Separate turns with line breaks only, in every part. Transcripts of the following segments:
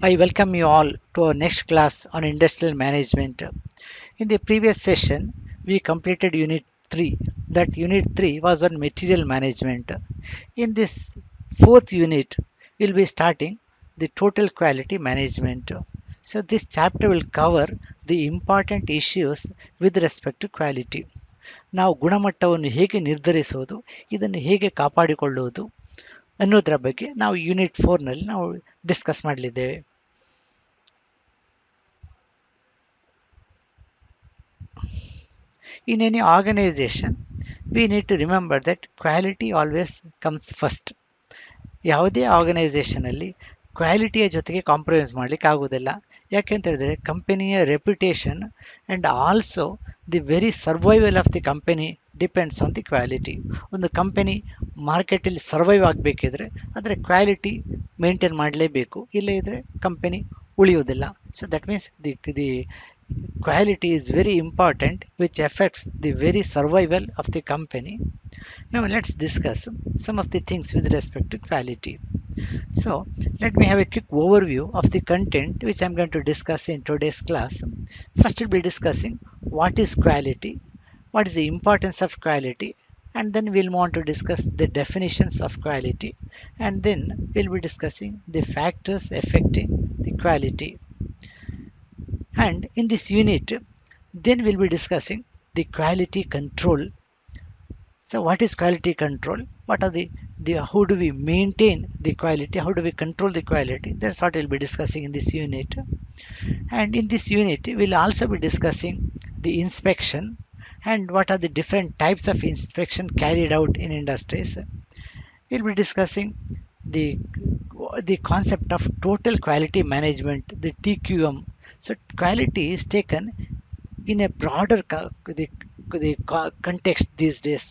I welcome you all to our next class on industrial management. In the previous session, we completed Unit 3. That Unit 3 was on material management. In this fourth unit, we'll be starting the total quality management. So, this chapter will cover the important issues with respect to quality. ನಾವು ಗುಣಮಟ್ಟವನ್ನು ಹೇಗೆ ನಿರ್ಧರಿಸುವುದು, ಇದನ್ನು ಹೇಗೆ ಕಾಪಾಡಿಕೊಳ್ಳುವುದು ಅನ್ನೋದರ ಬಗ್ಗೆ ನಾವು ಯೂನಿಟ್ 4ನಲ್ಲಿ ನಾವು ಡಿಸ್ಕಸ್ ಮಾಡಲಿದ್ದೇವೆ. In any organization, we need to remember that quality always comes first. ಯಾವುದೇ ಆರ್ಗನೈಸೇಷನ್ ಅಲ್ಲಿ ಕ್ವಾಲಿಟಿಯ ಜೊತೆಗೆ ಕಾಂಪ್ರಮೈಸ್ ಮಾಡಲಿಕ್ಕೆ ಆಗೋದಿಲ್ಲ. ಯಾಕೆಂತ ಹೇಳಿದ್ರೆ ಕಂಪನಿಯ reputation and also the very survival of the company depends on the quality. ಒಂದು ಕಂಪನಿ ಮಾರ್ಕೆಟಲ್ಲಿ ಸರ್ವೈವ್ ಆಗಬೇಕಿದ್ರೆ ಅದರ ಕ್ವಾಲಿಟಿ ಮೇಂಟೈನ್ ಮಾಡಲೇಬೇಕು, ಇಲ್ಲೇ ಇದ್ದರೆ ಕಂಪನಿ ಉಳಿಯೋದಿಲ್ಲ. So that means the quality is very important, which affects the very survival of the company. Now let's discuss some of the things with respect to quality. So let me have a quick overview of the content which I'm going to discuss in today's class. First we'll be discussing what is quality, what is the importance of quality, and then we'll move on to discuss the definitions of quality, and then we'll be discussing the factors affecting the quality. And in this unit, then we'll be discussing the quality control. So what is quality control? What are the how do we maintain the quality? How do we control the quality? That's what we'll be discussing in this unit. And in this unit, we'll also be discussing the inspection and what are the different types of inspection carried out in industries. We'll be discussing the the concept of total quality management, the TQM. So quality is taken in a broader context these days.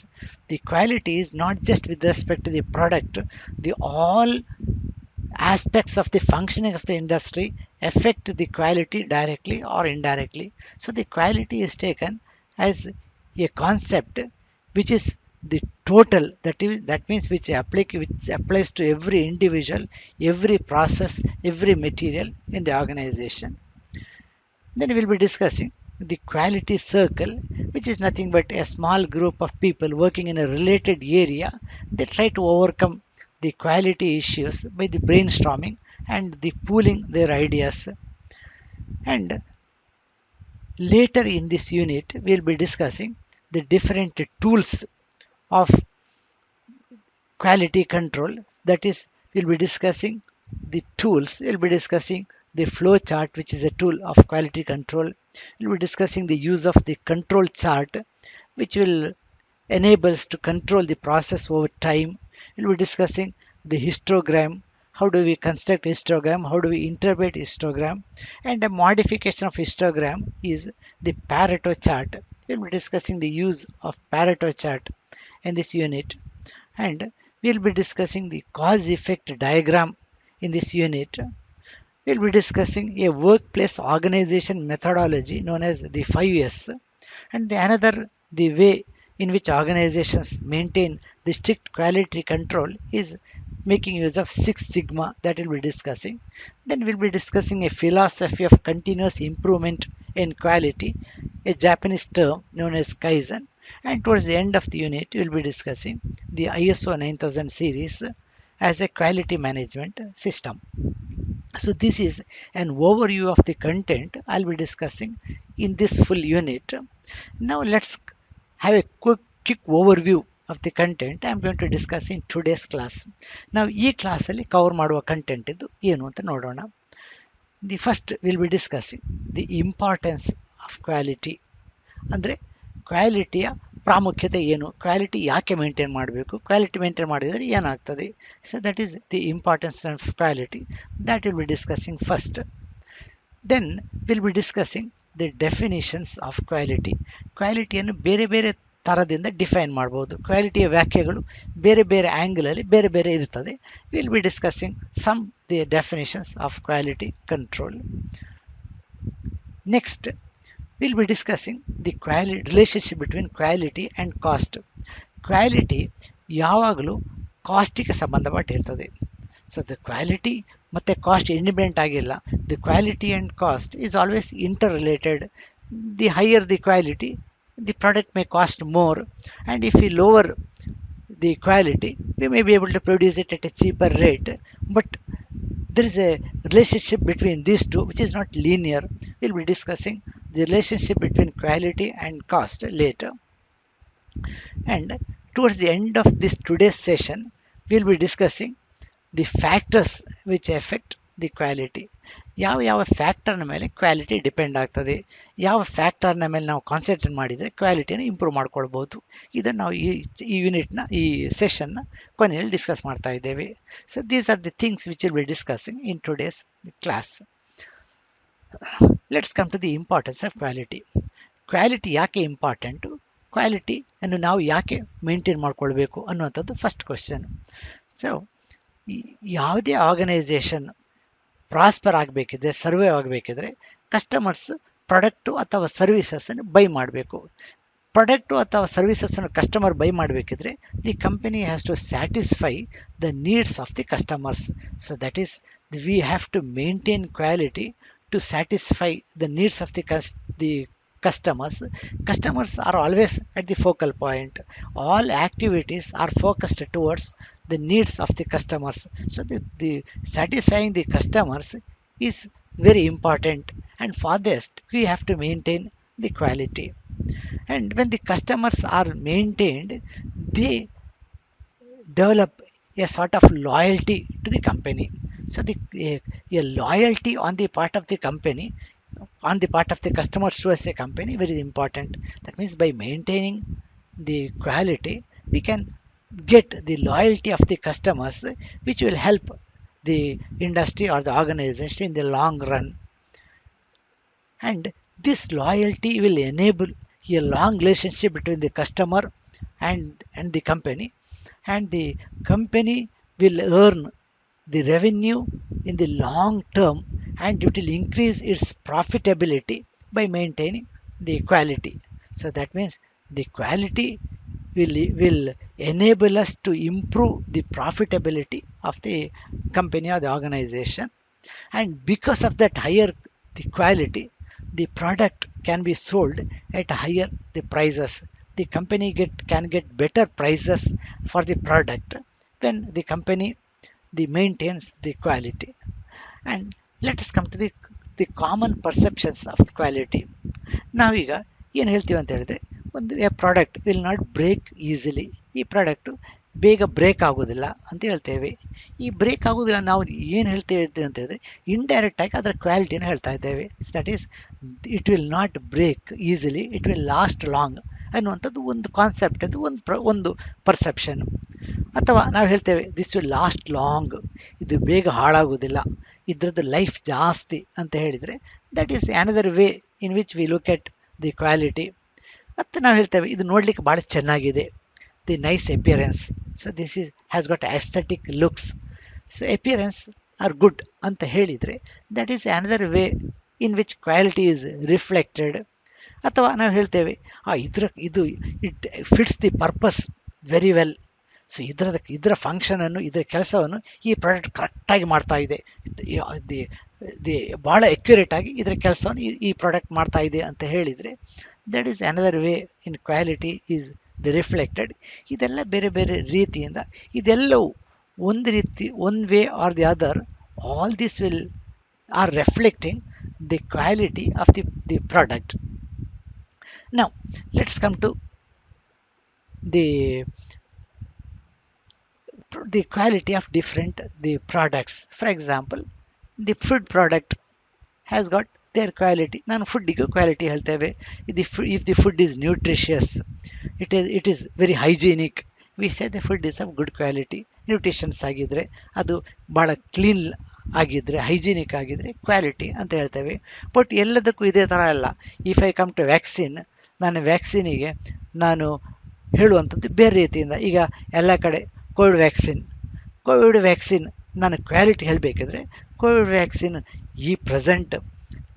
The quality is not just with respect to the product. The all aspects of the functioning of the industry affect the quality directly or indirectly. So the quality is taken as a concept which is the total, that means which applies to every individual, every process, every material in the organization. Then we'll be discussing the quality circle, which is nothing but a small group of people working in a related area. They try to overcome the quality issues by the brainstorming and the pooling their ideas. And later in this unit, we'll be discussing the different tools of quality control. That is, we'll be discussing the tools. We'll be discussing the flow chart, which is a tool of quality control. We'll be discussing the use of the control chart, which will enable us to control the process over time. We'll be discussing the histogram. How do we construct histogram? How do we interpret histogram? And a modification of histogram is the Pareto chart. We'll be discussing the use of Pareto chart in this unit. And we'll be discussing the cause effect diagram in this unit. We'll be discussing a workplace organization methodology known as the 5S, and the way in which organizations maintain the strict quality control is making use of Six Sigma, that we'll be discussing. Then we'll be discussing a philosophy of continuous improvement in quality, a Japanese term known as Kaizen. And towards the end of the unit, we'll be discussing the ISO 9000 series as a quality management system. So this is an overview of the content I'll be discussing in this full unit. Now let's have a quick overview of the content I'm going to discuss in today's class. ನಾವು ಈ ಕ್ಲಾಸಲ್ಲಿ cover ಮಾಡುವ content ಇದು ಏನು ಅಂತ ನೋಡೋಣ. The first will be discussing the importance of quality. ಅಂದರೆ ಕ್ವಾಲಿಟಿಯ ಪ್ರಾಮುಖ್ಯತೆ ಏನು, ಕ್ವಾಲಿಟಿ ಯಾಕೆ ಮೇಂಟೈನ್ ಮಾಡಬೇಕು, ಕ್ವಾಲಿಟಿ ಮೇಂಟೈನ್ ಮಾಡಿದರೆ ಏನಾಗ್ತದೆ. So that is the importance of quality, that we'll be discussing first. Then we'll be discussing the definitions of quality. ಕ್ವಾಲಿಟಿಯನ್ನು ಬೇರೆ ಬೇರೆ ಥರದಿಂದ define ಮಾಡ್ಬೋದು. ಕ್ವಾಲಿಟಿಯ ವ್ಯಾಖ್ಯೆಗಳು ಬೇರೆ ಬೇರೆ ಆ್ಯಂಗಲಲ್ಲಿ ಬೇರೆ ಬೇರೆ ಇರ್ತದೆ. Will be discussing some the definitions of quality control. Next we'll be discussing the relationship between quality and cost. Quality ಯಾವಾಗಲೂ ಕಾಸ್ಟಿಗೆ ಸಂಬಂಧಪಟ್ಟಿರ್ತದೆ. ಸೊ ದ ಕ್ವಾಲಿಟಿ ಮತ್ತು ಕಾಸ್ಟ್ ಇಂಡಿಪೆಂಡೆಂಟ್ ಆಗಿಲ್ಲ. The quality and cost is always interrelated. The higher the quality, the product may cost more, and if we lower the quality, we may be able to produce it at a cheaper rate. But there is a relationship between these two which is not linear. We'll be discussing the relationship between quality and cost later. And towards the end of this today's session, we'll be discussing the factors which affect the quality. ಯಾವ ಯಾವ ಫ್ಯಾಕ್ಟರ್ನ ಮೇಲೆ quality depend ಆಗ್ತದೆ, ಯಾವ ಫ್ಯಾಕ್ಟರ್ನ ಮೇಲೆ ನಾವು concentrate ಮಾಡಿದರೆ ಕ್ವಾಲಿಟಿನ improve ಮಾಡ್ಕೊಳ್ಬೋದು. ಇದನ್ನು ನಾವು ಈ ಯೂನಿಟ್ನ ಈ ಸೆಷನ್ನ ಕೊನೆಯಲ್ಲಿ ಡಿಸ್ಕಸ್ ಮಾಡ್ತಾ ಇದ್ದೇವೆ. So these are the things which will be discussing in today's class. Let's come to the importance of quality. Quality ಯಾಕೆ ಇಂಪಾರ್ಟೆಂಟು, ಕ್ವಾಲಿಟಿಯನ್ನು ನಾವು ಯಾಕೆ ಮೇಂಟೈನ್ ಮಾಡ್ಕೊಳ್ಬೇಕು ಅನ್ನುವಂಥದ್ದು ಫಸ್ಟ್ ಕ್ವೆಶ್ಚನ್. ಸೊ ಯಾವುದೇ ಆರ್ಗನೈಸೇಷನ್ ಪ್ರಾಸ್ಪರ್ ಆಗಬೇಕಿದ್ರೆ, ಸರ್ವೇ ಆಗಬೇಕಿದ್ರೆ, ಕಸ್ಟಮರ್ಸ್ ಪ್ರಾಡಕ್ಟು ಅಥವಾ ಸರ್ವಿಸಸ್ಸನ್ನು ಬೈ ಮಾಡಬೇಕು. ಪ್ರಾಡಕ್ಟು ಅಥವಾ ಸರ್ವಿಸಸ್ಸನ್ನು ಕಸ್ಟಮರ್ ಬೈ ಮಾಡಬೇಕಿದ್ರೆ the company has to satisfy the needs of the customers. So that is we have to maintain quality to satisfy the needs of the customers. Customers are always at the focal point. All activities are focused towards the needs of the customers. So the satisfying the customers is very important, and for this we have to maintain the quality. And when the customers are maintained, they develop a sort of loyalty to the company. So a loyalty on the part of the company, on the part of the customers towards a company, very important. That means by maintaining the quality, we can get the loyalty of the customers, which will help the industry or the organization in the long run. And this loyalty will enable a long relationship between the customer and the company, and the company will earn the revenue in the long term, and it will increase its profitability by maintaining the quality. So that means the quality will enable us to improve the profitability of the company or the organization. And because of that higher the quality, the product can be sold at higher the prices. The company can get better prices for the product when the company maintains the quality. And let us come to the common perceptions of quality. ನಾವೀಗ ಏನು ಹೇಳ್ತೀವಿ ಅಂತ ಹೇಳಿದ್ರೆ, ಒಂದು a product will not break easily. ಈ product ಬೇಗ break ಆಗೋದಿಲ್ಲ ಅಂತ ಹೇಳ್ತೇವೆ. ಈ ಬ್ರೇಕ್ ಆಗೋದಿಲ್ಲ ನಾವು ಏನು ಹೇಳ್ತೇವೆ ಅಂತ ಹೇಳಿದ್ರೆ, ಇಂಡೈರೆಕ್ಟ್ ಆಗಿ ಅದರ ಕ್ವಾಲಿಟಿನ ಹೇಳ್ತಾ ಇದ್ದೇವೆ. That is it will not break easily, it will last long ಅನ್ನುವಂಥದ್ದು ಒಂದು ಕಾನ್ಸೆಪ್ಟ್, ಅದು ಒಂದು ಪರ್ಸೆಪ್ಷನ್. ಅಥವಾ ನಾವು ಹೇಳ್ತೇವೆ ದಿಸ್ ವಿಲ್ ಲಾಸ್ಟ್ ಲಾಂಗ್, ಇದು ಬೇಗ ಹಾಳಾಗೋದಿಲ್ಲ, ಇದ್ರದ್ದು ಲೈಫ್ ಜಾಸ್ತಿ ಅಂತ ಹೇಳಿದರೆ, that is another way in which we look at the quality. ಮತ್ತು ನಾವು ಹೇಳ್ತೇವೆ ಇದು ನೋಡಲಿಕ್ಕೆ ಭಾಳ ಚೆನ್ನಾಗಿದೆ, the nice appearance. So this has got aesthetic looks. So appearance are good ಅಂತ ಹೇಳಿದರೆ, that is another way in which quality is reflected. ಅಥವಾ ನಾವು ಹೇಳ್ತೇವೆ ಇದು it fits the purpose very well. So ಇದರ ಫಂಕ್ಷನನ್ನು, ಇದರ ಕೆಲಸವನ್ನು ಈ ಪ್ರಾಡಕ್ಟ್ ಕರೆಕ್ಟಾಗಿ ಮಾಡ್ತಾ ಇದೆ, ಭಾಳ ಎಕ್ಯುರೇಟ್ ಆಗಿ ಇದರ ಕೆಲಸವನ್ನು ಈ ಪ್ರಾಡಕ್ಟ್ ಮಾಡ್ತಾ ಇದೆ ಅಂತ ಹೇಳಿದರೆ, that is another way in quality is the reflected. ಇದೆಲ್ಲ ಬೇರೆ ಬೇರೆ ರೀತಿಯಿಂದ, ಇದೆಲ್ಲವೂ ಒಂದು ರೀತಿ, one way or the other, all this will are reflecting the quality of the product. Now let's come to the quality of different the products. For example, the food product has got their quality. ನಾನು ಫುಡ್ಡಿಗೂ quality ಹೇಳ್ತೇವೆ. if the food is nutritious, it is very hygienic, we say the food is of good quality. Nutritions ಆಗಿದ್ರೆ, ಅದು ಭಾಳ clean ಆಗಿದ್ದರೆ, hygienic ಆಗಿದ್ದರೆ quality ಅಂತ ಹೇಳ್ತೇವೆ. But ಎಲ್ಲದಕ್ಕೂ ಇದೇ ಥರ ಅಲ್ಲ. If I come to vaccine, ನಾನು ವ್ಯಾಕ್ಸಿನಿಗೆ ನಾನು ಹೇಳುವಂಥದ್ದು ಬೇರೆ ರೀತಿಯಿಂದ. ಈಗ ಎಲ್ಲ ಕಡೆ ಕೋವಿಡ್ ವ್ಯಾಕ್ಸಿನ್ ನಾನು ಕ್ವಾಲಿಟಿ ಹೇಳಬೇಕಿದ್ರೆ, ಕೋವಿಡ್ ವ್ಯಾಕ್ಸಿನ್ ಈ ಪ್ರೆಸೆಂಟ್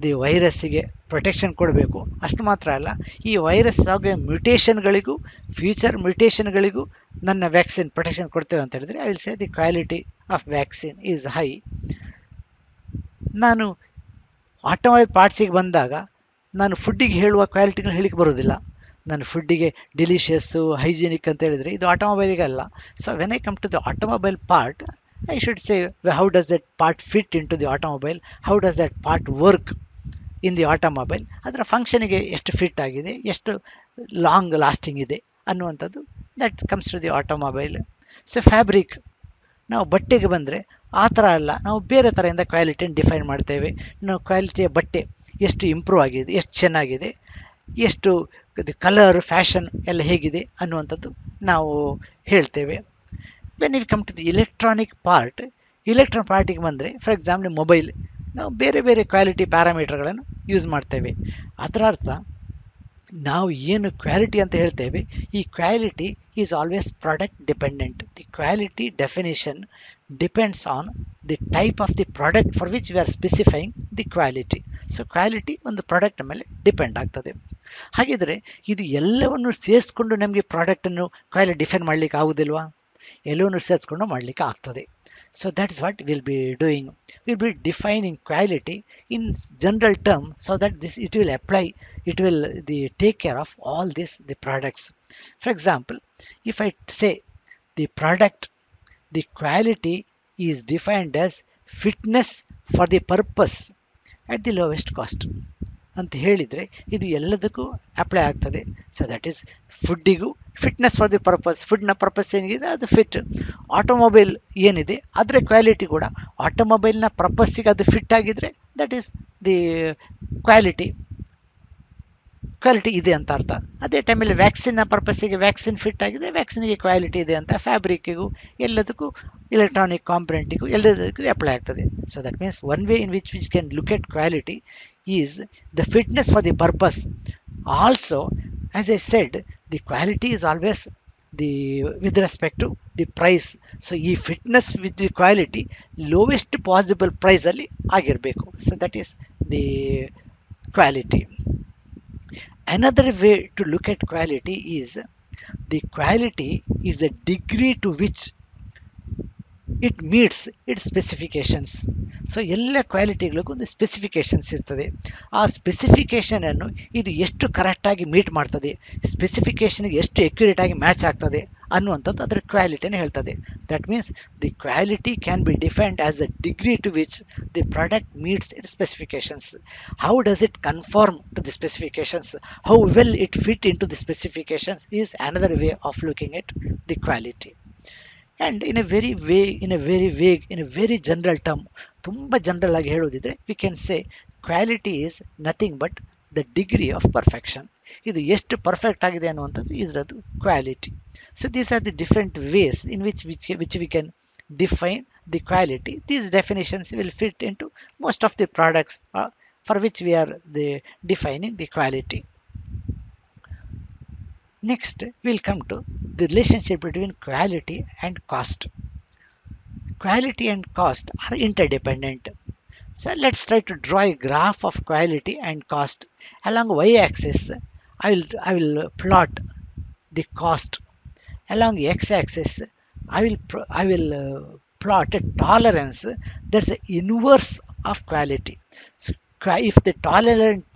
ದಿ ವೈರಸ್ಸಿಗೆ ಪ್ರೊಟೆಕ್ಷನ್ ಕೊಡಬೇಕು. ಅಷ್ಟು ಮಾತ್ರ ಅಲ್ಲ, ಈ ವೈರಸ್ ಆಗುವ ಮ್ಯೂಟೇಷನ್ಗಳಿಗೂ, ಫ್ಯೂಚರ್ ಮ್ಯೂಟೇಷನ್ಗಳಿಗೂ ನನ್ನ ವ್ಯಾಕ್ಸಿನ್ ಪ್ರೊಟೆಕ್ಷನ್ ಕೊಡ್ತೇವೆ ಅಂತ ಹೇಳಿದರೆ, I will say the quality of vaccine is high. ನಾನು ಆಟೋಮೊಬೈಲ್ ಪಾರ್ಟ್ಸಿಗೆ ಬಂದಾಗ ನಾನು ಫುಡ್ಡಿಗೆ ಹೇಳುವ ಕ್ವಾಲಿಟಿಗಳು ಹೇಳಿಕ್ಕೆ ಬರೋದಿಲ್ಲ. ನಾನು ಫುಡ್ಡಿಗೆ ಡಿಲಿಷಿಯಸ್ಸು ಹೈಜಿನಿಕ್ ಅಂತ ಹೇಳಿದರೆ ಇದು ಆಟೋಮೊಬೈಲಿಗೆ ಅಲ್ಲ. So when I come to the automobile part, I should say how does that part fit in to the automobile, how does that part work in the automobile, ಅದರ ಫಂಕ್ಷನಿಗೆ ಎಷ್ಟು ಫಿಟ್ ಆಗಿದೆ, ಎಷ್ಟು ಲಾಂಗ್ ಲಾಸ್ಟಿಂಗ್ ಇದೆ ಅನ್ನುವಂಥದ್ದು that comes to the automobile. So fabric, ನಾವು ಬಟ್ಟೆಗೆ ಬಂದರೆ ಆ ಥರ ಅಲ್ಲ, ನಾವು ಬೇರೆ ಥರದಿಂದ ಕ್ವಾಲಿಟಿಯನ್ನು ಡಿಫೈನ್ ಮಾಡ್ತೇವೆ. ನಾವು ಕ್ವಾಲಿಟಿಯ ಬಟ್ಟೆ ಎಷ್ಟು ಇಂಪ್ರೂವ್ ಆಗಿದೆ, ಎಷ್ಟು ಚೆನ್ನಾಗಿದೆ, ಎಷ್ಟು ಕಲರ್ ಫ್ಯಾಷನ್ ಎಲ್ಲ ಹೇಗಿದೆ ಅನ್ನುವಂಥದ್ದು ನಾವು ಹೇಳ್ತೇವೆ. When you come to the electronic part, electronic ಪಾರ್ಟಿಗೆ ಬಂದರೆ ಫಾರ್ ಎಕ್ಸಾಂಪಲ್ ಮೊಬೈಲ್, ನಾವು ಬೇರೆ ಬೇರೆ ಕ್ವಾಲಿಟಿ ಪ್ಯಾರಾಮೀಟರ್ಗಳನ್ನು ಯೂಸ್ ಮಾಡ್ತೇವೆ. ಅದರ ಅರ್ಥ ನಾವು ಏನು ಕ್ವಾಲಿಟಿ ಅಂತ ಹೇಳ್ತೇವೆ, ಈ quality is always product dependent. The quality definition depends on the type of the product for which we R specifying the quality. So quality ಒಂದು ಪ್ರಾಡಕ್ಟ್ ಮೇಲೆ ಡಿಪೆಂಡ್ ಆಗ್ತದೆ. ಹಾಗಿದ್ರೆ ಇದು ಎಲ್ಲವನ್ನು ಸೇರಿಸ್ಕೊಂಡು ನಮಗೆ ಪ್ರಾಡಕ್ಟನ್ನು ಕ್ವಾಲಿಟಿ ಡಿಫೈನ್ ಮಾಡಲಿಕ್ಕೆ ಆಗೋದಿಲ್ವಾ? ಎಲ್ಲವನ್ನು ಸೇರಿಸ್ಕೊಂಡು ಮಾಡಲಿಕ್ಕೆ ಆಗ್ತದೆ. So that is what we'll be doing. We'll be defining quality in general term so that this it will apply, it will take care of all this the products. For example, if I say the product, the quality is defined as fitness for the purpose at the lowest cost ಅಂತ ಹೇಳಿದರೆ ಇದು ಎಲ್ಲದಕ್ಕೂ apply ಆಗ್ತದೆ. So that is ಫುಡ್ಡಿಗೂ fitness for the purpose, ಫುಡ್ನ purpose ಏನಿದೆ ಅದು fit. Automobile ಏನಿದೆ ಅದರ ಕ್ವಾಲಿಟಿ ಕೂಡ ಆಟೋಮೊಬೈಲ್ನ ಪರ್ಪಸ್ಸಿಗೆ ಅದು ಫಿಟ್ ಆಗಿದ್ರೆ ದಟ್ ಈಸ್ ದಿ ಕ್ವಾಲಿಟಿ ಇದೆ ಅಂತ ಅರ್ಥ. ಅದೇ ಟೈಮಲ್ಲಿ ವ್ಯಾಕ್ಸಿನ್ನ ಪರ್ಪಸ್ಸಿಗೆ ವ್ಯಾಕ್ಸಿನ್ ಫಿಟ್ ಆಗಿದ್ರೆ ವ್ಯಾಕ್ಸಿನ್ಗೆ ಕ್ವಾಲಿಟಿ ಇದೆ ಅಂತ. ಫ್ಯಾಬ್ರಿಕ್ಕಿಗೂ ಎಲ್ಲದಕ್ಕೂ, ಎಲೆಕ್ಟ್ರಾನಿಕ್ ಕಾಂಪೊನೆಂಟಿಗೂ ಎಲ್ಲದಕ್ಕೂ ಅಪ್ಲೈ ಆಗ್ತದೆ. So that means one way in which can look at quality is the fitness for the purpose. Also, as I said, the quality is always the with respect to the price. So ಈ fitness with the quality lowest possible price ಅಲ್ಲಿ ಆಗಿರಬೇಕು. So that is the quality. Another way to look at quality is the quality is the degree to which it meets its specifications. So ಎಲ್ಲ ಕ್ವಾಲಿಟಿಗಳಿಗೂ ಒಂದು specifications ಇರ್ತದೆ. ಆ ಸ್ಪೆಸಿಫಿಕೇಷನನ್ನು ಇದು ಎಷ್ಟು ಕರೆಕ್ಟಾಗಿ meet ಮಾಡ್ತದೆ, ಸ್ಪೆಸಿಫಿಕೇಷನ್ಗೆ ಎಷ್ಟು ಎಕ್ಯುರೇಟಾಗಿ ಮ್ಯಾಚ್ ಆಗ್ತದೆ ಅನ್ನುವಂಥದ್ದು ಅದರ ಕ್ವಾಲಿಟಿಯನ್ನು ಹೇಳ್ತದೆ. That means the quality can be defined as a degree to which the product meets its specifications. How does it conform to the specifications, how well it fit in to the specifications is another way of looking at the quality. And in a very general term, ತುಂಬ general ಆಗಿ ಹೇಳೋದಿದ್ರೆ we can say quality is nothing but the degree of perfection. ಇದು ಎಷ್ಟು perfect ಆಗಿದೆ ಅನ್ನುವಂಥದ್ದು ಇದರದ್ದು quality. So these are the different ways in which we can define the quality. These definitions will fit in to most of the products for which we are defining the quality. Next, we'll come to the relationship between quality and cost. Quality and cost are interdependent. So let's try to draw a graph of quality and cost. Along y-axis, I will plot the cost. Along x-axis, I will plot a tolerance that's the inverse of quality. So if the tolerant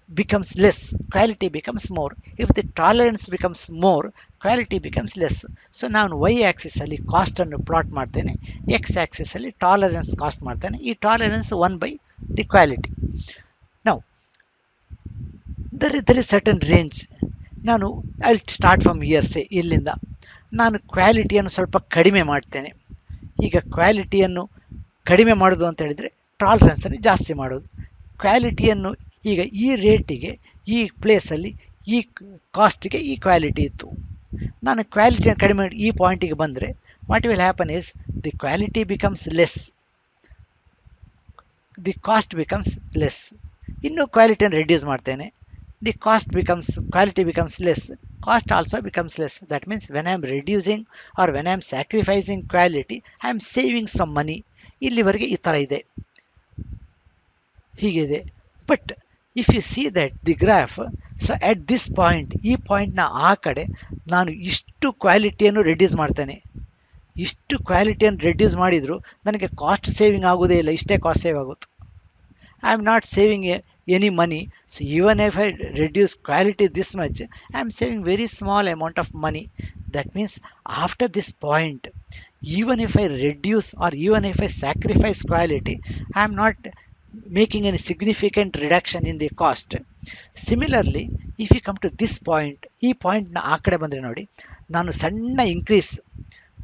becomes less, quality becomes more. If the tolerance becomes more, quality becomes less. So ನಾನು y axis ಅಲ್ಲಿ cost ಅನ್ನು plot ಮಾಡ್ತೇನೆ, x axis ಅಲ್ಲಿ tolerance cost ಮಾಡ್ತೇನೆ. ಈ tolerance 1/ದಿ quality. Now there is certain range. ನಾನು I will start from here, say ಇಲ್ಲಿಂದ ನಾನು ಕ್ವಾಲಿಟಿಯನ್ನು ಸ್ವಲ್ಪ ಕಡಿಮೆ ಮಾಡ್ತೇನೆ. ಈಗ ಕ್ವಾಲಿಟಿಯನ್ನು ಕಡಿಮೆ ಮಾಡೋದು ಅಂತ ಹೇಳಿದರೆ ಟಾಲರೆನ್ಸನ್ನು ಜಾಸ್ತಿ ಮಾಡೋದು. ಕ್ವಾಲಿಟಿಯನ್ನು ಈಗ ಈ ರೇಟಿಗೆ, ಈ ಪ್ಲೇಸಲ್ಲಿ, ಈ ಕಾಸ್ಟಿಗೆ ಈ ಕ್ವಾಲಿಟಿ ಇತ್ತು. ನಾನು ಕ್ವಾಲಿಟಿಯನ್ನು ಕಡಿಮೆ ಮಾಡಿ ಈ ಪಾಯಿಂಟಿಗೆ ಬಂದರೆ what will happen is the quality becomes less, the cost becomes less. ಇನ್ನೂ ಕ್ವಾಲಿಟಿಯನ್ನು ರೆಡ್ಯೂಸ್ ಮಾಡ್ತೇನೆ, the quality becomes less, cost also becomes less. That means when I am reducing or when I am sacrificing quality, I am saving some money. ಇಲ್ಲಿವರೆಗೆ ಈ ಥರ ಇದೆ, ಹೀಗಿದೆ. But if you see that the graph, so at this point, ಈ ಪಾಯಿಂಟ್ನ ಆ ಕಡೆ ನಾನು ಇಷ್ಟು ಕ್ವಾಲಿಟಿಯನ್ನು ರೆಡ್ಯೂಸ್ ಮಾಡ್ತೇನೆ. ಇಷ್ಟು ಕ್ವಾಲಿಟಿಯನ್ನು ರೆಡ್ಯೂಸ್ ಮಾಡಿದರೂ ನನಗೆ ಕಾಸ್ಟ್ ಸೇವಿಂಗ್ ಆಗೋದೇ ಇಲ್ಲ, ಇಷ್ಟೇ ಕಾಸ್ಟ್ ಸೇವ್ ಆಗುತ್ತೆ. I'm not saving any money. So even if I reduce quality this much, I'm saving very small amount of money. That means after this point, even if I reduce or even if I sacrifice quality, I'm not making any significant reduction in the cost. Similarly, if you come to this point, ಈ point ನ ಆ ಕಡೆ ಬಂದ್ರೆ ನೋಡಿ, ನಾನು ಸಣ್ಣ increase,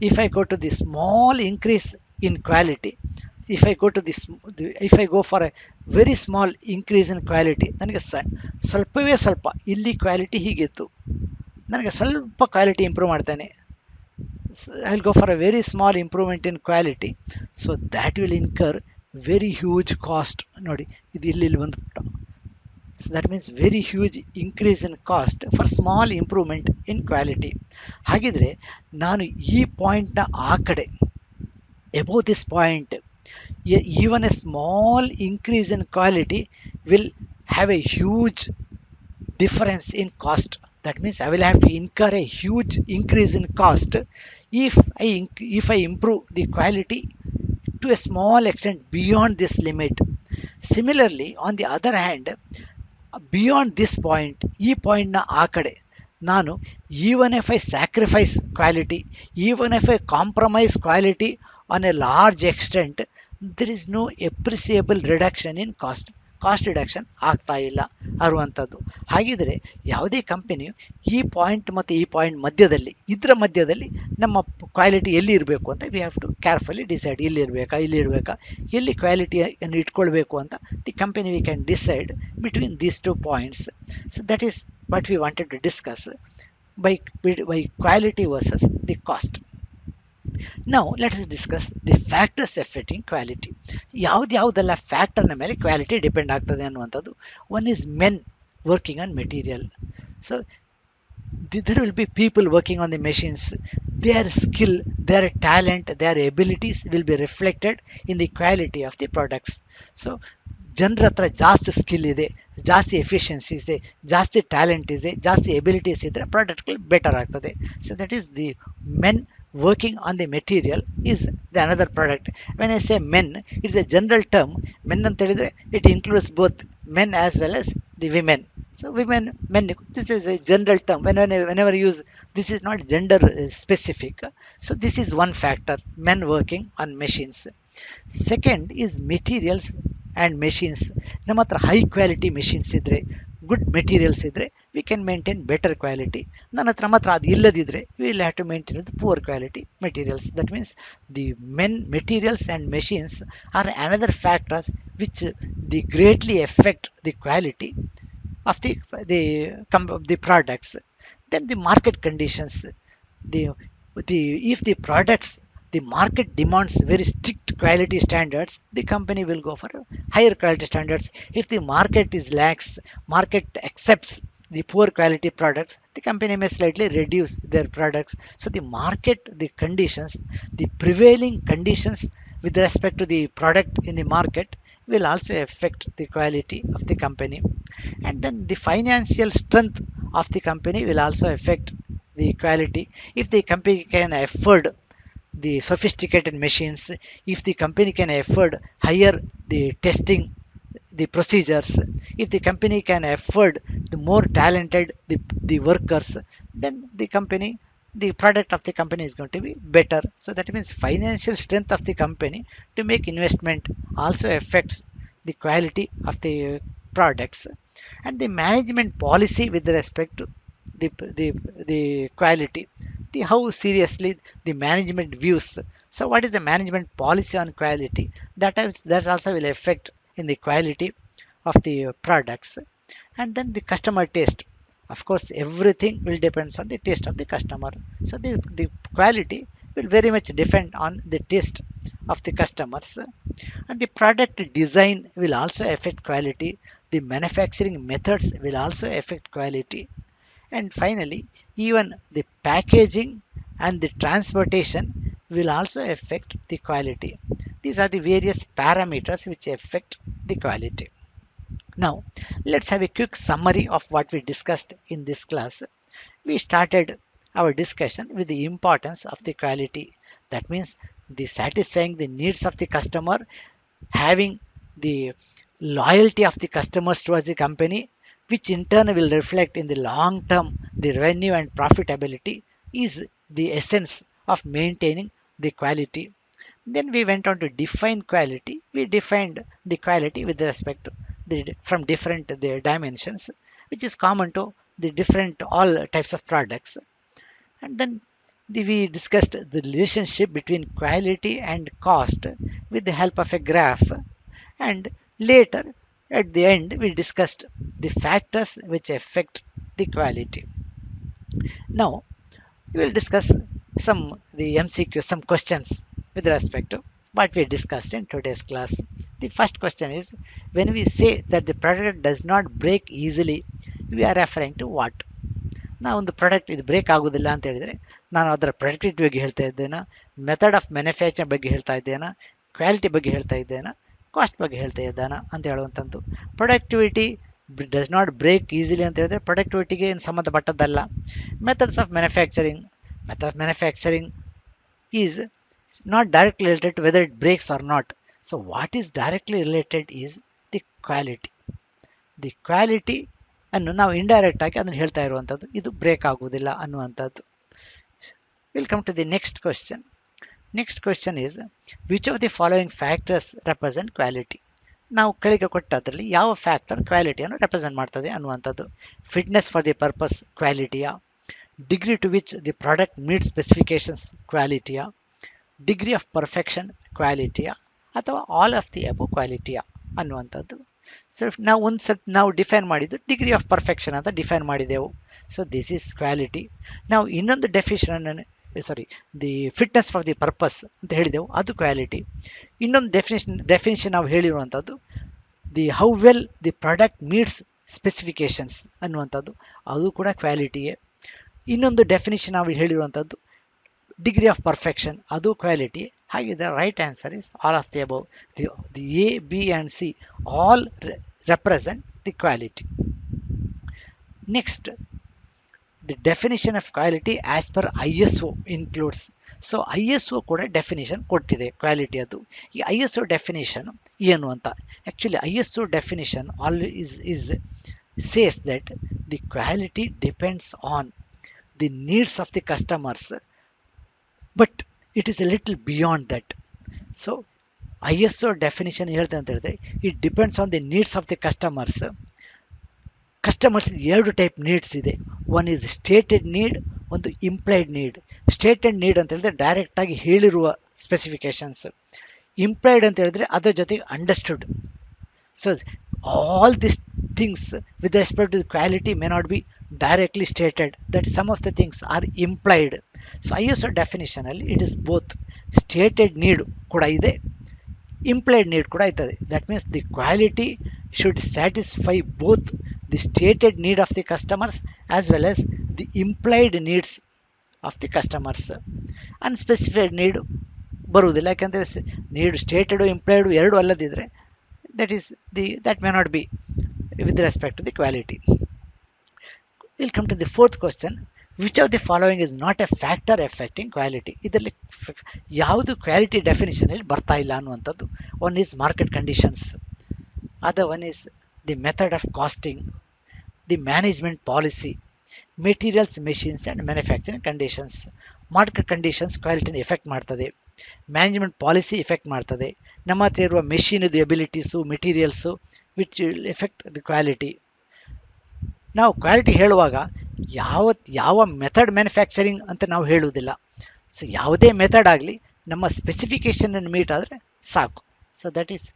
if I go to the small increase in quality, if I go to this, if I go for a very small increase in quality, ನನಗೆ ಸ್ವಲ್ಪವೇ ಸ್ವಲ್ಪ ಇಲ್ಲಿ ಕ್ವಾಲಿಟಿ ಹೀಗಿತ್ತು, ನನಗೆ ಸ್ವಲ್ಪ ಕ್ವಾಲಿಟಿ ಇಂಪ್ರೂವ್ ಮಾಡ್ತೇನೆ, I will go for a very small improvement in quality, so that will incur very huge cost ನೋಡಿ, ಇದು ಇಲ್ಲಿ ಬಂದ್ಬಿಟ್ಟು. So that means very huge increase in cost for small improvement in quality. ಹಾಗಿದ್ರೆ ನಾನು ಈ ಪಾಯಿಂಟ್ನ ಆ ಕಡೆ, above this point, even a small increase in quality will have a huge difference in cost. That means I will have to incur a huge increase in cost if if I improve the quality to a small extent beyond this limit. Similarly, on the other hand, beyond this point, ಈ ಪಾಯಿಂಟ್ನ ಆ ಕಡೆ ನಾನು, even if I sacrifice quality, even if I compromise quality on a large extent, there is no appreciable reduction in cost. Cost reduction ಆಗ್ತಾ ಇಲ್ಲ ಅನ್ನುವಂಥದ್ದು. ಹಾಗಿದ್ರೆ ಯಾವುದೇ ಕಂಪನಿಯು ಈ ಪಾಯಿಂಟ್ ಮತ್ತು ಈ ಪಾಯಿಂಟ್ ಮಧ್ಯದಲ್ಲಿ, ಇದರ ಮಧ್ಯದಲ್ಲಿ ನಮ್ಮ ಕ್ವಾಲಿಟಿ ಎಲ್ಲಿ ಇರಬೇಕು ಅಂತ we have to carefully decide. ಇಲ್ಲಿ ಇರಬೇಕಾ, ಇಲ್ಲಿ ಇರಬೇಕಾ, ಎಲ್ಲಿ ಕ್ವಾಲಿಟಿಯನ್ನು ಇಟ್ಕೊಳ್ಬೇಕು ಅಂತ the company we can decide between these two points. So that is what we wanted to discuss by, by quality versus the cost. Now let us discuss the factors affecting quality. ಯಾವುದೆಲ್ಲ ಫ್ಯಾಕ್ಟರ್ನ ಮೇಲೆ quality depend ಆಗ್ತದೆ ಅನ್ನುವಂಥದ್ದು. One is men working on material. So there will be people working on the machines. Their skill, their talent, their abilities will be reflected in the quality of the products. So ಜನರ ಹತ್ರ ಜಾಸ್ತಿ skill ಇದೆ, ಜಾಸ್ತಿ efficiency ಇದೆ, ಜಾಸ್ತಿ talent ಇದೆ, ಜಾಸ್ತಿ abilities ಇದ್ದರೆ ಪ್ರಾಡಕ್ಟ್ಗಳು ಬೆಟರ್ ಆಗ್ತದೆ. So that is the men working on the material is the another product. When I say men, it's a general term. Men ಅಂತ ಹೇಳಿದ್ರೆ it includes both men as well as the women. So women, men, this is a general term. Whenever you use, this is not gender specific. So this is one factor, men working on machines. Second is materials and machines. ನಮ್ಮ ಹತ್ರ high quality machines ಇದ್ದರೆ, good materials ಇದ್ದರೆ, we can maintain better quality. ನಮ್ಮ ಹತ್ರ ಅದು ಇಲ್ಲದಿದ್ದರೆ we will have to maintain with poor quality materials. That means the materials and machines are another factors which the greatly affect the quality of the products. Then the market conditions, the if the products, the market demands very strict quality standards, the company will go for higher quality standards. If the market is lax, market accepts the poor quality products, the company may slightly reduce their products. So the market, the conditions, the prevailing conditions with respect to the product in the market will also affect the quality of the company. And then the financial strength of the company will also affect the quality. If the company can afford the sophisticated machines, if the company can afford higher the testing, the procedures, if the company can afford the more talented the workers, then the company, the product of the company is going to be better. So that means financial strength of the company to make investment also affects the quality of the products. And the management policy with respect to the the, the quality, the how seriously the management views. So what is the management policy on quality, that also will affect in the quality of the products. And then the customer taste, of course everything will depends on the taste of the customer. So the quality will very much depend on the taste of the customers. And the product design will also affect quality. The manufacturing methods will also affect quality. And finally, even the packaging and the transportation will also affect the quality. These are the various parameters which affect the quality. Now, let's have a quick summary of what we discussed in this class. We started our discussion with the importance of the quality. That means the satisfying the needs of the customer, having the loyalty of the customers towards the company, which in turn will reflect in the long term the revenue and profitability, is the essence of maintaining the quality. Then we went on to define quality. We defined the quality with respect to the from different the dimensions, which is common to the different all types of products. And then we discussed the relationship between quality and cost with the help of a graph. And later, at the end, we discussed the factors which affect the quality. Now, we will discuss some the MCQ, some questions with respect to what we discussed in today's class. The first question is, when we say that the product does not break easily, we are referring to what? ನಾವು ಒಂದು product ಇದು break ಆಗೋದಿಲ್ಲ ಅಂತ ಹೇಳಿದರೆ ನಾನು ಅದರ productivity ಬಗ್ಗೆ ಹೇಳ್ತಾ ಇದ್ದೇನಾ, ಮೆಥಡ್ ಆಫ್ ಮ್ಯಾನುಫ್ಯಾಕ್ಚರ್ ಬಗ್ಗೆ ಹೇಳ್ತಾ ಇದ್ದೇನಾ, ಕ್ವಾಲಿಟಿ ಬಗ್ಗೆ ಹೇಳ್ತಾ ಇದ್ದೇನಾ, ಕಾಸ್ಟ್ ಬಗ್ಗೆ ಹೇಳ್ತಾ ಇದ್ದಾನ ಅಂತ ಹೇಳುವಂಥದ್ದು. Productivity does not break easily ಅಂತ ಹೇಳಿದ್ರೆ ಪ್ರೊಡಕ್ಟಿವಿಟಿಗೆ ಏನು ಸಂಬಂಧಪಟ್ಟದ್ದಲ್ಲ. Methods of manufacturing, method of manufacturing is not directly related to whether it breaks or not. So what is directly related is the quality. The quality ಅನ್ನು ನಾವು indirect ಆಗಿ ಅದನ್ನು ಹೇಳ್ತಾ ಇರುವಂಥದ್ದು, ಇದು ಬ್ರೇಕ್ ಆಗುವುದಿಲ್ಲ ಅನ್ನುವಂಥದ್ದು. Will come to the next question. Next question is, which of the following factors represent quality? ನಾವು ಕೆಳಗೆ ಕೊಟ್ಟದ್ರಲ್ಲಿ ಯಾವ ಫ್ಯಾಕ್ಟರ್ ಕ್ವಾಲಿಟಿಯನ್ನು ರೆಪ್ರೆಸೆಂಟ್ ಮಾಡ್ತದೆ ಅನ್ನುವಂಥದ್ದು. ಫಿಟ್ನೆಸ್ ಫಾರ್ ದಿ ಪರ್ಪಸ್ ಕ್ವಾಲಿಟಿಯಾ, degree to which the product meet specifications ಕ್ವಾಲಿಟಿಯಾ, ಡಿಗ್ರಿ ಆಫ್ ಪರ್ಫೆಕ್ಷನ್ ಕ್ವಾಲಿಟಿಯಾ, ಅಥವಾ ಆಲ್ ಆಫ್ ದಿ ಅಬೋ ಕ್ವಾಲಿಟಿಯಾ ಅನ್ನುವಂಥದ್ದು. ಸೊ ನಾವು ಒಂದು ಸತ್ ನಾವು ಡಿಫೈನ್ ಮಾಡಿದ್ದು ಡಿಗ್ರಿ ಆಫ್ ಪರ್ಫೆಕ್ಷನ್ ಅಂತ ಡಿಫೈನ್ ಮಾಡಿದೆವು. So this is quality. ನಾವು ಇನ್ನೊಂದು definition, sorry, the fitness for the purpose ಅಂತ ಹೇಳಿದೆವು, ಅದು ಕ್ವಾಲಿಟಿ. ಇನ್ನೊಂದು ಡೆಫಿನೇಷನ್ ನಾವು ಹೇಳಿರುವಂಥದ್ದು the how well the product meets specifications ಅನ್ನುವಂಥದ್ದು, ಅದು ಕೂಡ ಕ್ವಾಲಿಟಿಯೇ. ಇನ್ನೊಂದು ಡೆಫಿನೇಷನ್ ನಾವು ಹೇಳಿರುವಂಥದ್ದು ಡಿಗ್ರಿ ಆಫ್ ಪರ್ಫೆಕ್ಷನ್, ಅದು ಕ್ವಾಲಿಟಿ. ಹಾಗೆ the right answer is all of the above. The A, B and C all represent the quality. Next, the definition of quality as per ISO includes. So ISO ಕೂಡ definition ಕೊಟ್ಟಿದೆ quality ಅದು. ಈ ISO definition ಏನು ಅಂತ, actually ISO definition always is says that the quality depends on the needs of the customers, but it is a little beyond that. So ISO definition ಹೇಳ್ತದೆ ಅಂತ ಹೇಳಿದ್ರೆ it depends on the needs of the customers. Customers ಎರಡು type needs ಇದೆ. One is stated need, ಒಂದು implied need. Stated need ಅಂತ ಹೇಳಿದ್ರೆ ಡೈರೆಕ್ಟಾಗಿ ಹೇಳಿರುವ ಸ್ಪೆಸಿಫಿಕೇಶನ್ಸ್. ಇಂಪ್ಲೈಡ್ ಅಂತ ಹೇಳಿದ್ರೆ ಅದರ ಜೊತೆಗೆ understood. So all this things with respect to quality may not be directly stated, that some of the things are implied. So ISO ಡೆಫಿನೇಷನಲ್ಲಿ it is both stated need ಕೂಡ ಇದೆ, implied need ಕೂಡ ಇರ್ತದೆ. That means the quality should satisfy both the stated need of the customers as well as the implied needs of the customers. Unspecified need ಬರುವುದಿಲ್ಲ, ಯಾಕೆಂದರೆ need ಸ್ಟೇಟೆಡು ಇಂಪ್ಲೈಡು ಎರಡು ಅಲ್ಲದಿದ್ದರೆ that may not be with respect to the quality. We'll come to the fourth question. Which of the following is not a factor affecting quality? ಇದರಲ್ಲಿ ಯಾವುದು quality ಡೆಫಿನೇಷನಲ್ಲಿ ಬರ್ತಾ ಇಲ್ಲ ಅನ್ನುವಂಥದ್ದು. One is market conditions, other one is the method of costing, the management policy, materials, machines and manufacturing conditions. Market conditions ಕ್ವಾಲಿಟಿನ effect ಮಾಡ್ತದೆ, management policy effect ಮಾಡ್ತದೆ, ನಮ್ಮ ಹತ್ರ ಇರುವ ಮೆಷಿನದು abilities, materials which will effect the quality. ನಾವು quality ಹೇಳುವಾಗ ಯಾವ ಮೆಥಡ್ ಮ್ಯಾನುಫ್ಯಾಕ್ಚರಿಂಗ್ ಅಂತ ನಾವು ಹೇಳುವುದಿಲ್ಲ. ಸೊ ಯಾವುದೇ ಮೆಥಡ್ ಆಗಲಿ ನಮ್ಮ ಸ್ಪೆಸಿಫಿಕೇಷನನ್ನು ಮೀಟ್ ಆದರೆ ಸಾಕು. So that is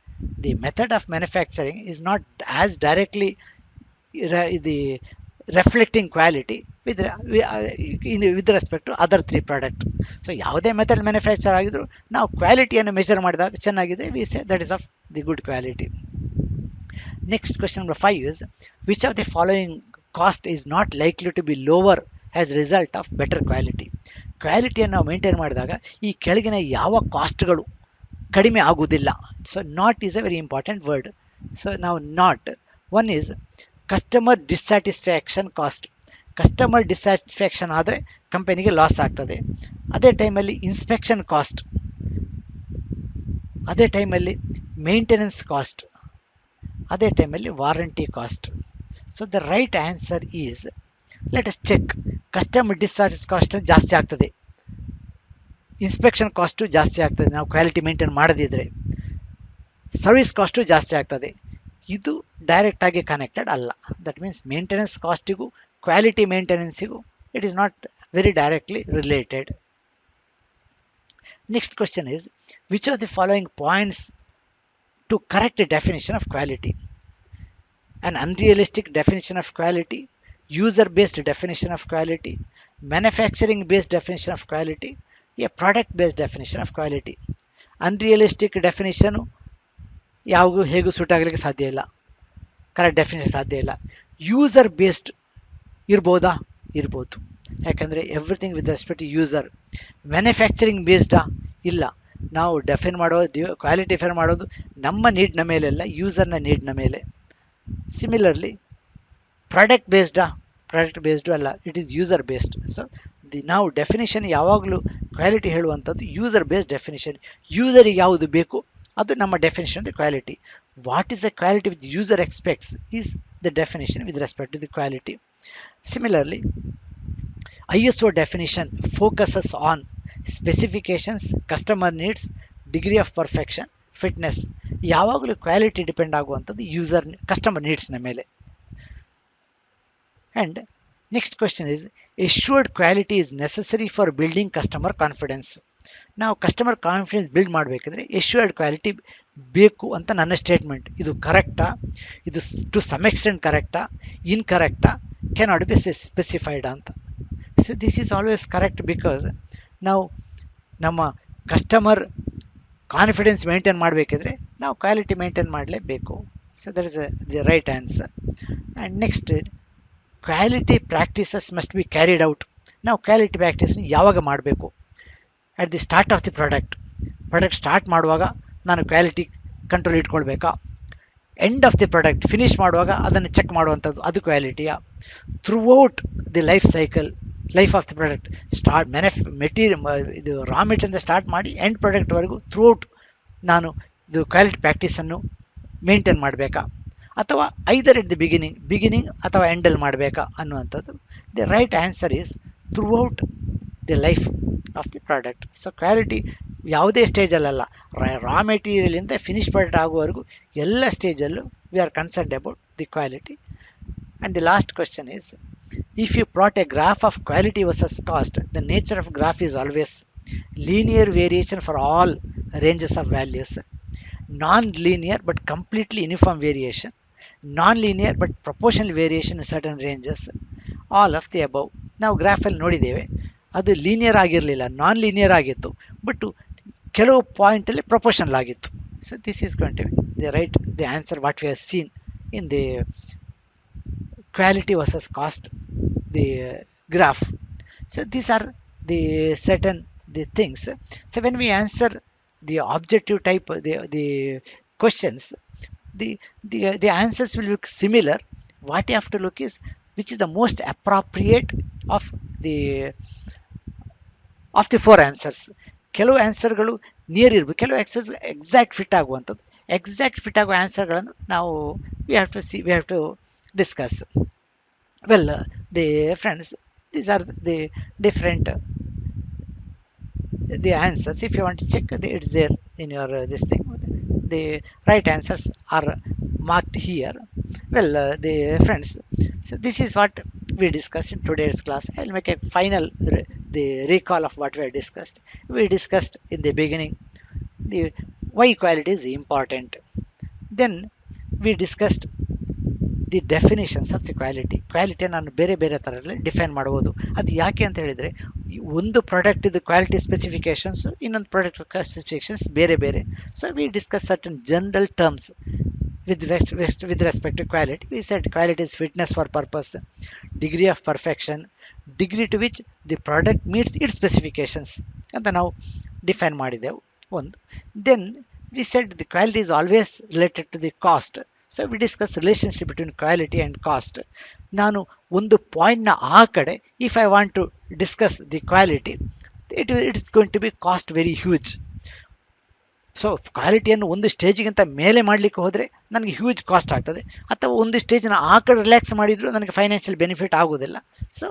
the method of manufacturing is not as directly the reflecting quality with respect to other 3 product. So ಯಾವುದೇ ಮೆಥಡ್ ಮ್ಯಾನುಫ್ಯಾಕ್ಚರ್ ಆಗಿದ್ರು ನಾವು ಕ್ವಾಲಿಟಿಯನ್ನು ಮೆಜರ್ ಮಾಡಿದಾಗ ಚೆನ್ನಾಗಿದೆ, we say that is of the good quality. Next, question number 5 is, which of the following cost is not likely to be lower as a result of better quality? ಕ್ವಾಲಿಟಿಯನ್ನು ನಾವು maintain ಮಾಡಿದಾಗ ಈ ಕೆಳಗಿನ ಯಾವ ಕಾಸ್ಟ್ಗಳು ಕಡಿಮೆ ಆಗುವುದಿಲ್ಲ. So not is a very important word. So ನಾವು not, one is customer dissatisfaction cost. Customer dissatisfaction ಆದರೆ ಕಂಪನಿಗೆ ಲಾಸ್ ಆಗ್ತದೆ. ಅದೇ ಟೈಮಲ್ಲಿ ಇನ್ಸ್ಪೆಕ್ಷನ್ ಕಾಸ್ಟ್, ಅದೇ ಟೈಮಲ್ಲಿ ಮೇಂಟೆನೆನ್ಸ್ ಕಾಸ್ಟ್, ಅದೇ ಟೈಮಲ್ಲಿ warranty cost. So the right answer is, let us check. Customer discharge cost ಜಾಸ್ತಿ ಆಗ್ತದೆ, ಇನ್ಸ್ಪೆಕ್ಷನ್ ಕಾಸ್ಟು ಜಾಸ್ತಿ ಆಗ್ತದೆ ನಾವು ಕ್ವಾಲಿಟಿ ಮೇಂಟೈನ್ ಮಾಡದಿದ್ರೆ, ಸರ್ವಿಸ್ ಕಾಸ್ಟು ಜಾಸ್ತಿ ಆಗ್ತದೆ. ಇದು ಡೈರೆಕ್ಟ್ ಆಗಿ ಕನೆಕ್ಟೆಡ್ ಅಲ್ಲ. ದಟ್ ಮೀನ್ಸ್ ಮೇಂಟೆನೆನ್ಸ್ ಕಾಸ್ಟಿಗೂ ಕ್ವಾಲಿಟಿ ಮೇಂಟೆನೆನ್ಸಿಗೂ it is not very directly related. Next question is, which of the following points to correct the definition of quality? An unrealistic definition of quality, user-based definition of quality, manufacturing-based definition of quality, a product-based definition of quality. Unrealistic definition ಯಾವಾಗೂ ಹೇಗೂ suit ಆಗಲಿಕ್ಕೆ ಸಾಧ್ಯ ಇಲ್ಲ, correct definition ಸಾಧ್ಯ ಇಲ್ಲ. User based ಇರ್ಬೋದಾ? ಇರ್ಬೋದು, ಯಾಕಂದರೆ everything with respect to user. Manufacturing ಬೇಸ್ಡಾ? ಇಲ್ಲ, ನಾವು ಡೆಫೈನ್ ಕ್ವಾಲಿಟಿ ಡಿಫೈನ್ ಮಾಡೋದು ನಮ್ಮ ನೀಡ್ನ ಮೇಲೆಲ್ಲ, ಯೂಸರ್ನ ನೀಡ್ನ ಮೇಲೆ. ಸಿಮಿಲರ್ಲಿ ಪ್ರಾಡಕ್ಟ್ ಬೇಸ್ಡಾ? ಪ್ರಾಡಕ್ಟ್ ಬೇಸ್ಡು ಅಲ್ಲ, it is user based. So ನಾವು ಡೆಫಿನೇಷನ್ ಯಾವಾಗಲೂ ಕ್ವಾಲಿಟಿ ಹೇಳುವಂಥದ್ದು ಯೂಸರ್ ಬೇಸ್ಡ್ ಡೆಫಿನೇಷನ್. ಯೂಸರಿಗೆ ಯಾವುದು ಬೇಕು ಅದು ನಮ್ಮ definition of the quality. What is the quality with user expects is the definition with respect to the quality. Similarly, ISO definition focuses on specifications, customer needs, degree of perfection, fitness. ಯಾವಾಗಲೂ quality depend ಆಗುವಂಥದ್ದು user customer ನೀಡ್ಸ್ನ ಮೇಲೆ. And next question is, assured quality is necessary for building customer confidence. ನಾವು customer confidence build ಮಾಡಬೇಕಿದ್ರೆ assured quality ಬೇಕು ಅಂತ ನನ್ನ statement. ಇದು ಕರೆಕ್ಟಾ? ಇದು ಟು ಸಮ್ ಎಕ್ಸ್ಟೆಂಟ್ ಕರೆಕ್ಟಾ? ಇನ್ಕರೆಕ್ಟಾ? cannot be specified ಅಂತ. So this is always correct, because ನಾವು ನಮ್ಮ ಕಸ್ಟಮರ್ ಕಾನ್ಫಿಡೆನ್ಸ್ ಮೇಂಟೈನ್ ಮಾಡಬೇಕಿದ್ರೆ ನಾವು ಕ್ವಾಲಿಟಿ ಮೇಂಟೈನ್ ಮಾಡಲೇಬೇಕು. So that is the right answer. And next, quality practices must be carried out. ನಾವು quality ಪ್ರಾಕ್ಟೀಸ್ನ ಯಾವಾಗ ಮಾಡಬೇಕು? At the start of the product start ಮಾಡುವಾಗ ನಾನು ಕ್ವಾಲಿಟಿ ಕಂಟ್ರೋಲ್ ಇಟ್ಕೊಳ್ಬೇಕಾ? End of the product finish ಮಾಡುವಾಗ ಅದನ್ನು ಚೆಕ್ ಮಾಡುವಂಥದ್ದು, ಅದು ಕ್ವಾಲಿಟಿಯಾ? Throughout the life cycle, life of the product, start ಇದು ರಾ ಮೆಟೀರಿಯಲ್ ಸ್ಟಾರ್ಟ್ ಮಾಡಿ ಎಂಡ್ ಪ್ರಾಡಕ್ಟ್ವರೆಗೂ ಥ್ರೂಔಟ್ ನಾನು ಇದು ಕ್ವಾಲಿಟಿ ಪ್ರಾಕ್ಟೀಸನ್ನು ಮೇಂಟೈನ್ ಮಾಡಬೇಕಾ? ಅಥವಾ ಐದರ್ ಎಟ್ ದಿ ಬಿಗಿನಿಂಗ್ ಅಥವಾ ಎಂಡಲ್ಲಿ ಮಾಡಬೇಕಾ ಅನ್ನುವಂಥದ್ದು. The right answer is throughout the life of the product. So quality ಯಾವುದೇ ಸ್ಟೇಜಲ್ಲ, ರಾ ಮೆಟೀರಿಯಲಿಂದ ಫಿನಿಶ್ ಪ್ರಾಡಕ್ಟ್ ಆಗುವವರೆಗೂ ಎಲ್ಲ ಸ್ಟೇಜಲ್ಲೂ we are concerned about the quality. And the last question is, if you plot a graph of quality versus cost, the nature of graph is always linear variation for all ranges of values, non linear but completely uniform variation, non linear but proportional variation in certain ranges, all of the above. ನಾವು ಗ್ರಾಫಲ್ಲಿ ನೋಡಿದ್ದೇವೆ, ಅದು linear ಆಗಿರಲಿಲ್ಲ, non linear ಆಗಿತ್ತು, but ಕೆಲವು ಪಾಯಿಂಟಲ್ಲಿ proportional ಆಗಿತ್ತು. So this is going to be the answer what we have seen in the quality versus cost, the graph. So these are the certain the things. So when we answer the objective type the questions, the answers will look similar. What you have to look is which is the most appropriate of the four answers. ಕೆಲವು ಆನ್ಸರ್ಗಳು near ಇರಬೇಕು, ಕೆಲವು answers exact fit ಆಗುವಂಥದ್ದು. Exact fit ಆಗುವ ಆನ್ಸರ್ಗಳನ್ನು ನಾವು we have to discuss. Well, the friends, these are the different the answers. If you want to check, it's there in your this thing. The right answers are marked here. Well, the friends, so this is what we discussed in today's class. I'll make a final the recall of what we discussed. We discussed in the beginning the why quality is important. Then we discussed the definitions of the quality ನಾನು ಬೇರೆ ಬೇರೆ ಥರದಲ್ಲಿ define ಮಾಡ್ಬೋದು. ಅದು ಯಾಕೆ ಅಂತ ಹೇಳಿದರೆ, ಒಂದು ಪ್ರಾಡಕ್ಟ್ ಇದು ಕ್ವಾಲಿಟಿ ಸ್ಪೆಸಿಫಿಕೇಷನ್ಸ್, ಇನ್ನೊಂದು ಪ್ರಾಡಕ್ಟ್ ಸ್ಪೆಸಿಫಿಕೇಷನ್ಸ್ ಬೇರೆ ಬೇರೆ. So we discuss certain general terms with respect to quality. We said quality is fitness for purpose, degree of perfection, degree to which the product meets its specifications ಅಂತ ನಾವು define ಮಾಡಿದೆವು ಒಂದು. Then we said the quality is always related to the cost. So we discuss relationship between quality and cost. ನಾನು ಒಂದು ಪಾಯಿಂಟ್ನ ಆ ಕಡೆ if I want to discuss the quality, it is going to be cost very huge. So ಕ್ವಾಲಿಟಿಯನ್ನು ಒಂದು ಸ್ಟೇಜಿಗಿಂತ ಮೇಲೆ ಮಾಡಲಿಕ್ಕೆ ಹೋದರೆ ನನಗೆ ಹ್ಯೂಜ್ ಕಾಸ್ಟ್ ಆಗ್ತದೆ, ಅಥವಾ ಒಂದು ಸ್ಟೇಜ್ನ ಆ ಕಡೆ ರಿಲ್ಯಾಕ್ಸ್ ಮಾಡಿದರೂ ನನಗೆ ಫೈನಾನ್ಷಿಯಲ್ ಬೆನಿಫಿಟ್ ಆಗೋದಿಲ್ಲ. So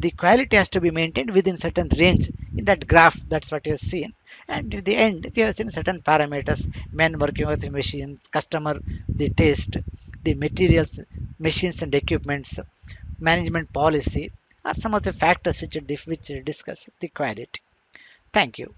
the quality has to be maintained within certain range in that graph. That's what you have seen. And in the end, we have seen certain parameters: men working with the machines, customer, the taste, the materials, machines and equipments, management policy are some of the factors which discuss the quality. Thank you.